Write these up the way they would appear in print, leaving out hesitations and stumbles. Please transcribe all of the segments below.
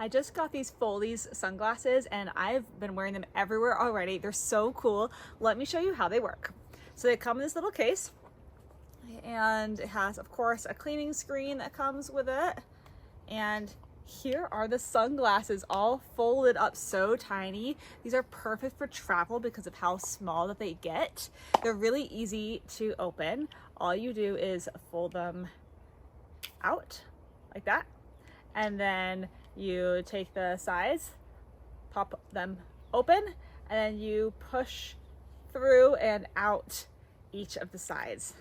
I just got these Foldies sunglasses and I've been wearing them everywhere already. They're so cool. Let me show you how they work. So they come in this little case and it has, of course, a cleaning screen that comes with it. And here are the sunglasses all folded up so tiny. These are perfect for travel because of how small that they get. They're really easy to open. All you do is fold them out like that. And then you take the sides, pop them open, and then you push through and out each of the sides.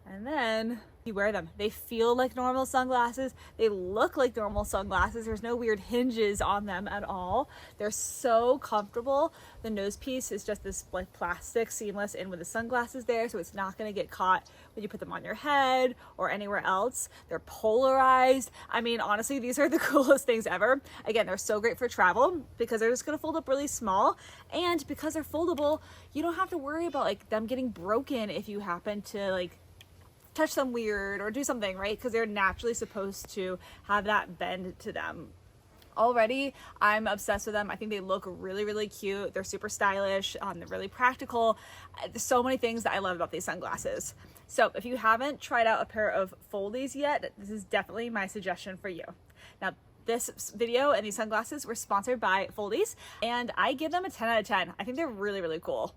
And then you wear them. They feel like normal sunglasses. They look like normal sunglasses. There's no weird hinges on them at all. They're so comfortable. The nose piece is just this like plastic seamless in with the sunglasses there, so it's not gonna get caught when you put them on your head or anywhere else. They're polarized. I mean, honestly, these are the coolest things ever. Again, they're so great for travel because they're just gonna fold up really small, and because they're foldable, you don't have to worry about like them getting broken if you happen to like touch them weird or do something, right? Because they're naturally supposed to have that bend to them. Already, I'm obsessed with them. I think they look really, really cute. They're super stylish. They're really practical. There's so many things that I love about these sunglasses. So if you haven't tried out a pair of Foldies yet, this is definitely my suggestion for you. Now, this video and these sunglasses were sponsored by Foldies, and I give them a 10 out of 10. I think they're really, really cool.